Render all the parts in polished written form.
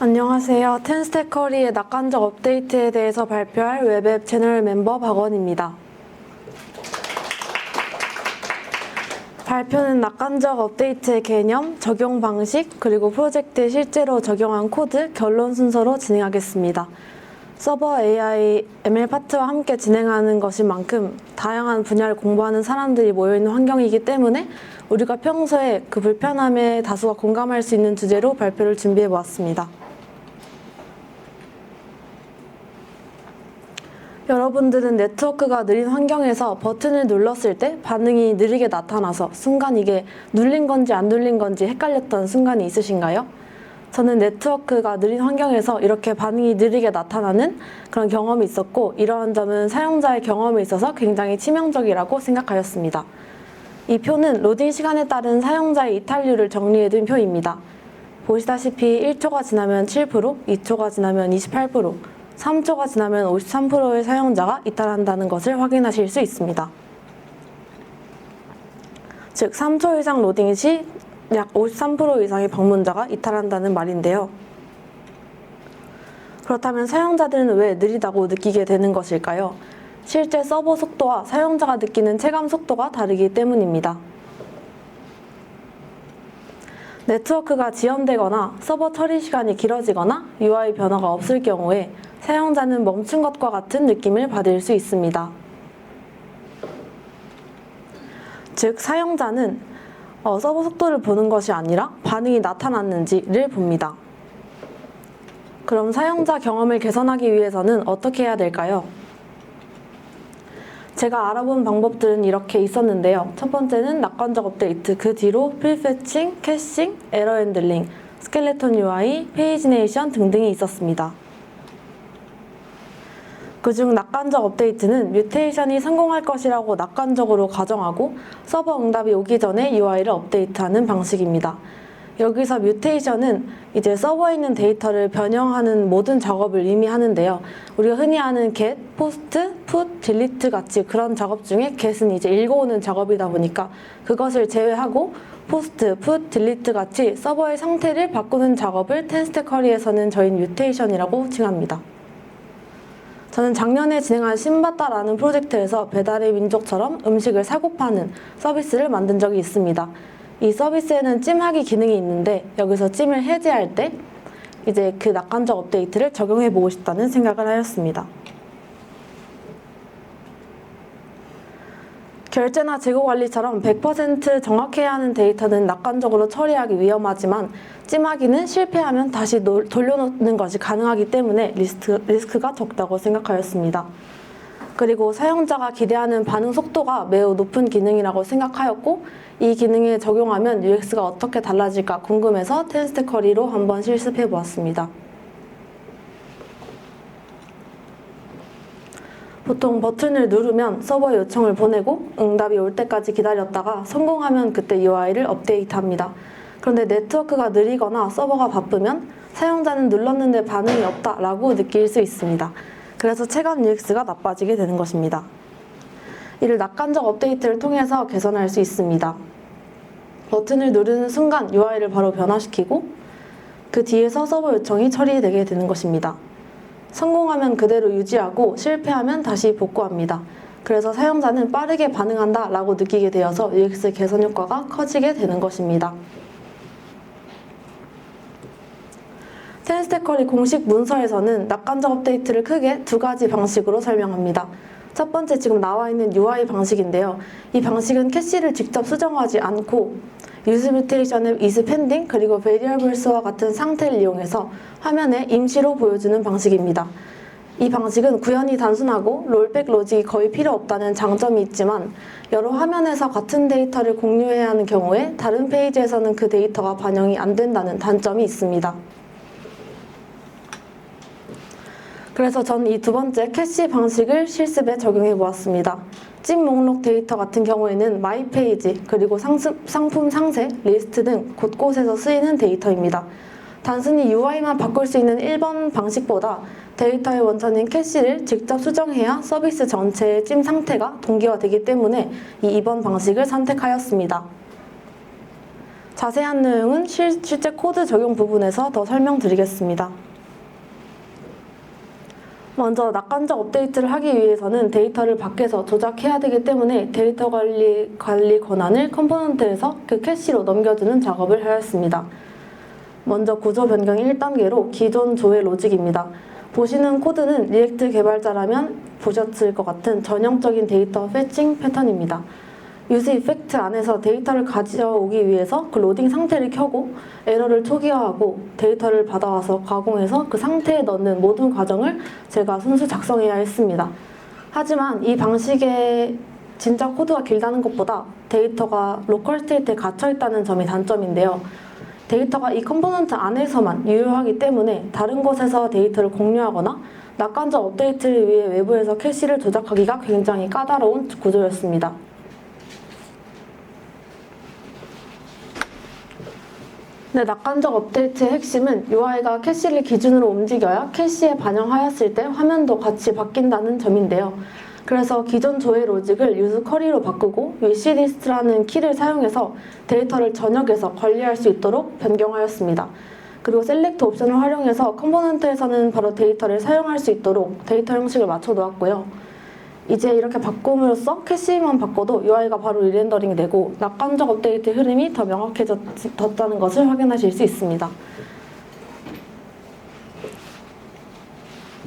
안녕하세요. 텐스테커리의 낙관적 업데이트에 대해서 발표할 웹앱 채널 멤버 박원입니다. 발표는 낙관적 업데이트의 개념, 적용 방식, 그리고 프로젝트에 실제로 적용한 코드, 결론 순서로 진행하겠습니다. 서버 AI, ML 파트와 함께 진행하는 것인 만큼 다양한 분야를 공부하는 사람들이 모여있는 환경이기 때문에 우리가 평소에 그 불편함에 다수가 공감할 수 있는 주제로 발표를 준비해보았습니다. 여러분들은 네트워크가 느린 환경에서 버튼을 눌렀을 때 반응이 느리게 나타나서 순간 이게 눌린 건지 안 눌린 건지 헷갈렸던 순간이 있으신가요? 저는 네트워크가 느린 환경에서 이렇게 반응이 느리게 나타나는 그런 경험이 있었고, 이러한 점은 사용자의 경험에 있어서 굉장히 치명적이라고 생각하였습니다. 이 표는 로딩 시간에 따른 사용자의 이탈률을 정리해둔 표입니다. 보시다시피 1초가 지나면 7%, 2초가 지나면 28%, 3초가 지나면 53%의 사용자가 이탈한다는 것을 확인하실 수 있습니다. 즉, 3초 이상 로딩 시 약 53% 이상의 방문자가 이탈한다는 말인데요. 그렇다면 사용자들은 왜 느리다고 느끼게 되는 것일까요? 실제 서버 속도와 사용자가 느끼는 체감 속도가 다르기 때문입니다. 네트워크가 지연되거나 서버 처리 시간이 길어지거나 UI 변화가 없을 경우에 사용자는 멈춘 것과 같은 느낌을 받을 수 있습니다. 즉, 사용자는 서버 속도를 보는 것이 아니라 반응이 나타났는지를 봅니다. 그럼 사용자 경험을 개선하기 위해서는 어떻게 해야 될까요? 제가 알아본 방법들은 이렇게 있었는데요. 첫 번째는 낙관적 업데이트, 그 뒤로 프리패칭, 캐싱, 에러 핸들링, 스켈레톤 UI, 페이지네이션 등등이 있었습니다. 그중 낙관적 업데이트는 뮤테이션이 성공할 것이라고 낙관적으로 가정하고 서버 응답이 오기 전에 UI를 업데이트하는 방식입니다. 여기서 뮤테이션은 이제 서버에 있는 데이터를 변형하는 모든 작업을 의미하는데요. 우리가 흔히 아는 get, post, put, delete 같이 그런 작업 중에 get은 이제 읽어오는 작업이다 보니까 그것을 제외하고 post, put, delete 같이 서버의 상태를 바꾸는 작업을 텐스테커리에서는 저희는 뮤테이션이라고 칭합니다. 저는 작년에 진행한 신바따라는 프로젝트에서 배달의 민족처럼 음식을 사고 파는 서비스를 만든 적이 있습니다. 이 서비스에는 찜하기 기능이 있는데 여기서 찜을 해제할 때 이제 그 낙관적 업데이트를 적용해보고 싶다는 생각을 하였습니다. 결제나 재고 관리처럼 100% 정확해야 하는 데이터는 낙관적으로 처리하기 위험하지만 찜하기는 실패하면 다시 돌려놓는 것이 가능하기 때문에 리스크가 적다고 생각하였습니다. 그리고 사용자가 기대하는 반응 속도가 매우 높은 기능이라고 생각하였고, 이 기능에 적용하면 UX가 어떻게 달라질까 궁금해서 텐스테커리로 한번 실습해 보았습니다. 보통 버튼을 누르면 서버에 요청을 보내고 응답이 올 때까지 기다렸다가 성공하면 그때 UI를 업데이트합니다. 그런데 네트워크가 느리거나 서버가 바쁘면 사용자는 눌렀는데 반응이 없다라고 느낄 수 있습니다. 그래서 체감 UX가 나빠지게 되는 것입니다. 이를 낙관적 업데이트를 통해서 개선할 수 있습니다. 버튼을 누르는 순간 UI를 바로 변화시키고 그 뒤에서 서버 요청이 처리되게 되는 것입니다. 성공하면 그대로 유지하고 실패하면 다시 복구합니다. 그래서 사용자는 빠르게 반응한다 라고 느끼게 되어서 UX 개선 효과가 커지게 되는 것입니다. 텐스테커리 공식 문서에서는 낙관적 업데이트를 크게 두 가지 방식으로 설명합니다. 첫 번째, 지금 나와 있는 UI 방식인데요. 이 방식은 캐시를 직접 수정하지 않고 use mutation, is pending, 그리고 variables와 같은 상태를 이용해서 화면에 임시로 보여주는 방식입니다. 이 방식은 구현이 단순하고 롤백 로직이 거의 필요 없다는 장점이 있지만 여러 화면에서 같은 데이터를 공유해야 하는 경우에 다른 페이지에서는 그 데이터가 반영이 안 된다는 단점이 있습니다. 그래서 전 이 두 번째 캐시 방식을 실습에 적용해 보았습니다. 찜 목록 데이터 같은 경우에는 마이 페이지, 그리고 상품 상세, 리스트 등 곳곳에서 쓰이는 데이터입니다. 단순히 UI만 바꿀 수 있는 1번 방식보다 데이터의 원천인 캐시를 직접 수정해야 서비스 전체의 찜 상태가 동기화되기 때문에 이 2번 방식을 선택하였습니다. 자세한 내용은 실제 코드 적용 부분에서 더 설명드리겠습니다. 먼저 낙관적 업데이트를 하기 위해서는 데이터를 밖에서 조작해야 되기 때문에 데이터 관리 권한을 컴포넌트에서 그 캐시로 넘겨주는 작업을 하였습니다. 먼저 구조 변경 1단계로 기존 조회 로직입니다. 보시는 코드는 리액트 개발자라면 보셨을 것 같은 전형적인 데이터 패칭 패턴입니다. 유즈 이펙트 안에서 데이터를 가져오기 위해서 그 로딩 상태를 켜고 에러를 초기화하고 데이터를 받아와서 가공해서 그 상태에 넣는 모든 과정을 제가 순수 작성해야 했습니다. 하지만 이 방식의 진짜 코드가 길다는 것보다 데이터가 로컬 스테이트에 갇혀있다는 점이 단점인데요. 데이터가 이 컴포넌트 안에서만 유효하기 때문에 다른 곳에서 데이터를 공유하거나 낙관적 업데이트를 위해 외부에서 캐시를 조작하기가 굉장히 까다로운 구조였습니다. 네, 낙관적 업데이트의 핵심은 UI가 캐시를 기준으로 움직여야 캐시에 반영하였을 때 화면도 같이 바뀐다는 점인데요. 그래서 기존 조회 로직을 use 쿼리로 바꾸고 wishlist라는 키를 사용해서 데이터를 전역에서 관리할 수 있도록 변경하였습니다. 그리고 셀렉트 옵션을 활용해서 컴포넌트에서는 바로 데이터를 사용할 수 있도록 데이터 형식을 맞춰 놓았고요. 이제 이렇게 바꿈으로써 캐시만 바꿔도 UI가 바로 리렌더링이 되고 낙관적 업데이트 흐름이 더 명확해졌다는 것을 확인하실 수 있습니다.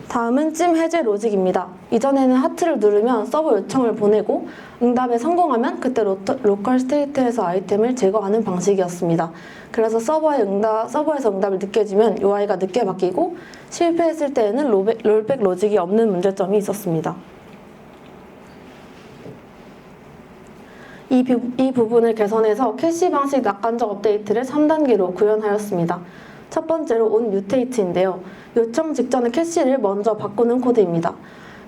다음은 찜 해제 로직입니다. 이전에는 하트를 누르면 서버 요청을 보내고 응답에 성공하면 그때 로컬 스테이트에서 아이템을 제거하는 방식이었습니다. 그래서 서버에서 응답을 늦게 주면 UI가 늦게 바뀌고 실패했을 때에는 롤백 로직이 없는 문제점이 있었습니다. 이 부분을 개선해서 캐시 방식 낙관적 업데이트를 3단계로 구현하였습니다. 첫 번째로 onMutate인데요. 요청 직전에 캐시를 먼저 바꾸는 코드입니다.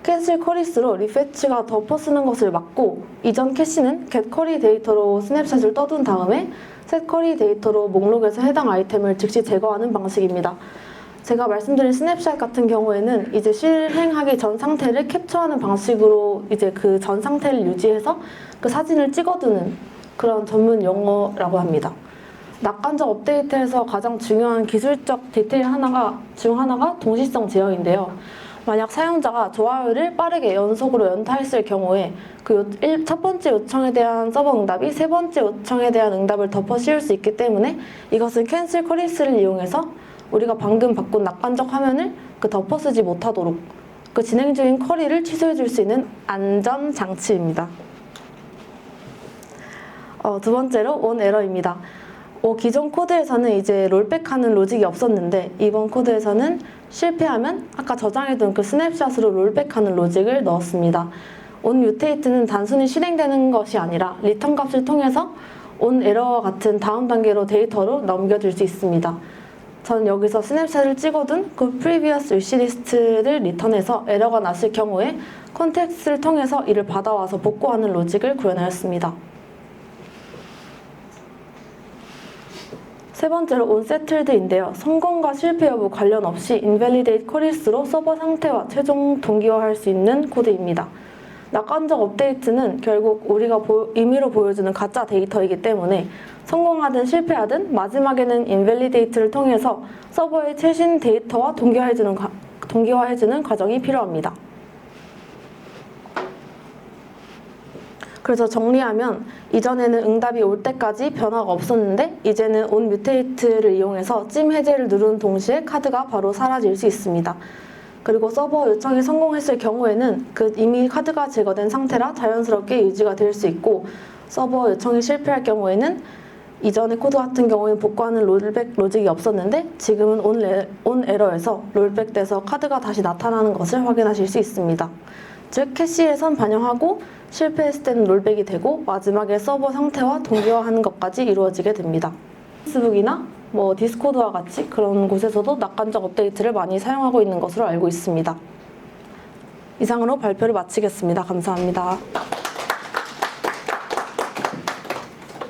캔슬 쿼리스로 리페치가 덮어 쓰는 것을 막고 이전 캐시는 get 쿼리 데이터로 스냅샷을 떠둔 다음에 set 쿼리 데이터로 목록에서 해당 아이템을 즉시 제거하는 방식입니다. 제가 말씀드린 스냅샷 같은 경우에는 이제 실행하기 전 상태를 캡처하는 방식으로 이제 그 전 상태를 유지해서 그 사진을 찍어두는 그런 전문 용어라고 합니다. 낙관적 업데이트에서 가장 중요한 기술적 디테일 중 하나가 동시성 제어인데요. 만약 사용자가 좋아요를 빠르게 연속으로 연타했을 경우에 그 첫 번째 요청에 대한 서버 응답이 세 번째 요청에 대한 응답을 덮어 씌울 수 있기 때문에 이것은 캔슬 쿼리스를 이용해서 우리가 방금 바꾼 낙관적 화면을 덮어 쓰지 못하도록 그 진행 중인 쿼리를 취소해 줄 수 있는 안전 장치입니다. 두 번째로 onError입니다. 기존 코드에서는 이제 롤백하는 로직이 없었는데 이번 코드에서는 실패하면 아까 저장해둔 그 스냅샷으로 롤백하는 로직을 넣었습니다. onMutate는 단순히 실행되는 것이 아니라 리턴 값을 통해서 onError와 같은 다음 단계로 데이터로 넘겨줄 수 있습니다. 저는 여기서 스냅샷을 찍어둔 그 previous wishlist를 리턴해서 에러가 났을 경우에 컨텍스트를 통해서 이를 받아와서 복구하는 로직을 구현하였습니다. 세 번째로 onSettled인데요. 성공과 실패 여부 관련 없이 invalidate queries로 서버 상태와 최종 동기화할 수 있는 코드입니다. 낙관적 업데이트는 결국 우리가 임의로 보여주는 가짜 데이터이기 때문에 성공하든 실패하든 마지막에는 invalidate를 통해서 서버의 최신 데이터와 동기화해주는 과정이 필요합니다. 그래서 정리하면 이전에는 응답이 올 때까지 변화가 없었는데 이제는 onMutate를 이용해서 찜 해제를 누르는 동시에 카드가 바로 사라질 수 있습니다. 그리고 서버 요청이 성공했을 경우에는 이미 카드가 제거된 상태라 자연스럽게 유지가 될 수 있고 서버 요청이 실패할 경우에는 이전의 코드 같은 경우에는 복구하는 롤백 로직이 없었는데 지금은 onError에서 롤백돼서 카드가 다시 나타나는 것을 확인하실 수 있습니다. 즉 캐시에선 반영하고 실패했을 때는 롤백이 되고 마지막에 서버 상태와 동기화하는 것까지 이루어지게 됩니다. 페이스북이나 디스코드와 같이 그런 곳에서도 낙관적 업데이트를 많이 사용하고 있는 것으로 알고 있습니다. 이상으로 발표를 마치겠습니다. 감사합니다.